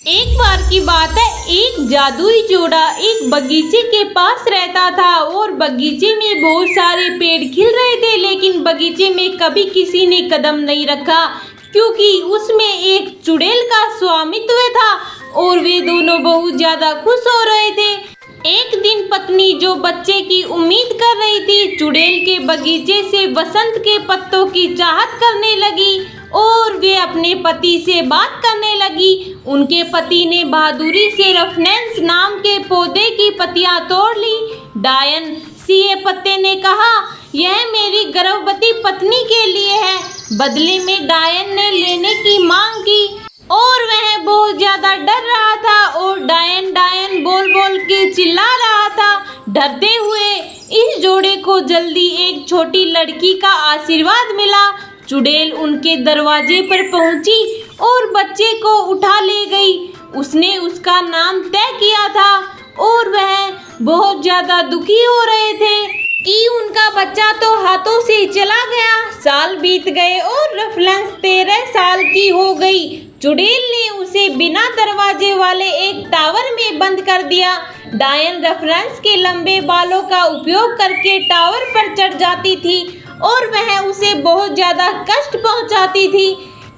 एक बार की बात है, एक जादुई जोड़ा एक बगीचे के पास रहता था और बगीचे में बहुत सारे पेड़ खिल रहे थे, लेकिन बगीचे में कभी किसी ने कदम नहीं रखा क्योंकि उसमें एक चुड़ैल का स्वामित्व था और वे दोनों बहुत ज्यादा खुश हो रहे थे। एक दिन पत्नी जो बच्चे की उम्मीद कर रही थी, चुड़ैल के बगीचे से वसंत के पत्तों की चाहत करने लगी और वे अपने पति से बात करने लगी। उनके पति ने बहादुरी से रफनेंस नाम के पौधे की पत्तियां तोड़ ली। डायन सीए पत्ते ने कहा, यह मेरी गर्भवती पत्नी के लिए है। बदले में डायन ने लेने की मांग की और वह बहुत ज्यादा डर रहा था और डायन डायन बोल बोल के चिल्ला रहा था। डरते हुए इस जोड़े को जल्दी एक छोटी लड़की का आशीर्वाद मिला। चुड़ैल उनके दरवाजे पर पहुंची और बच्चे को उठा ले गई। उसने उसका नाम तय किया था और वह बहुत ज्यादा दुखी हो रहे थे कि उनका बच्चा तो हाथों से चला गया। साल बीत गए और रफनेंस 13 साल की हो गई। चुड़ैल ने उसे बिना दरवाजे वाले एक टावर में बंद कर दिया। डायन रफनेंस के लंबे बालों का उपयोग करके टावर पर चढ़ जाती थी और वह उसे बहुत ज्यादा कष्ट पहुंचाती थी।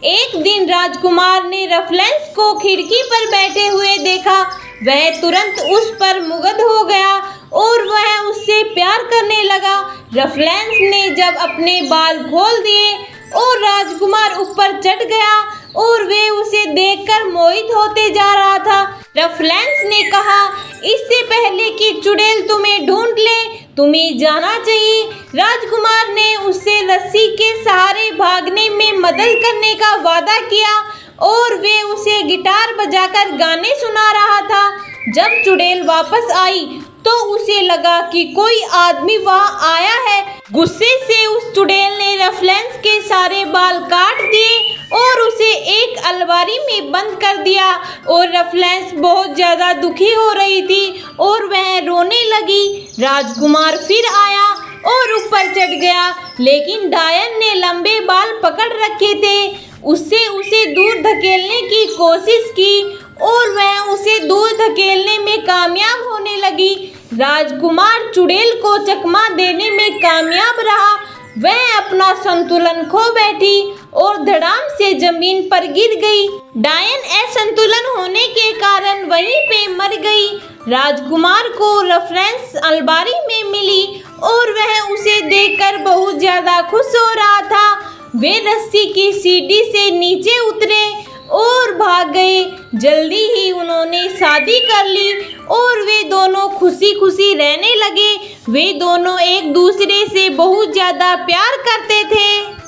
एक दिन राजकुमार ने रफनेंस को खिड़की पर बैठे हुए देखा। वह तुरंत उस पर मुग्ध हो गया और वह उससे प्यार करने लगा। रफनेंस ने जब अपने बाल खोल दिए और राजकुमार ऊपर चढ़ गया और वे उसे देखकर मोहित होते जा रहा था। रफनेंस ने कहा, इससे पहले कि चुड़ैल तुम्हें ढूंढ ले, तुम्हें जाना चाहिए। राजकुमार ने उससे रस्सी के सहारे भागने में मदद करने का वादा किया और वे उसे गिटार बजाकर गाने सुना रहा था। जब चुड़ैल वापस आई तो उसे लगा कि कोई आदमी वहां आया है। गुस्से से उस चुड़ैल ने रफनेंस के सारे बाल काट दिए और उसे एक अलमारी में बंद कर दिया और रफनेंस बहुत ज्यादा दुखी हो रही थी और वह रोने लगी। राजकुमार फिर आया और ऊपर चढ़ गया, लेकिन डायन ने लंबे बाल पकड़ रखे थे। उससे उसे दूर धकेलने की कोशिश की और वह उसे दूर धकेलने में कामयाब होने लगी। राजकुमार चुड़ैल को चकमा देने में कामयाब रहा। वह अपना संतुलन खो बैठी और धड़ाम से जमीन पर गिर गई। डायन असंतुलन होने के कारण वहीं पे मर गई। राजकुमार को रफनेंस अलमारी में मिली और वह उसे देखकर बहुत ज्यादा खुश हो रहा था। वे रस्सी की सीढ़ी से नीचे उतरे और भाग गए। जल्दी ही उन्होंने शादी कर ली और वे दोनों खुशी खुशी रहने लगे। वे दोनों एक दूसरे से बहुत ज्यादा प्यार करते थे।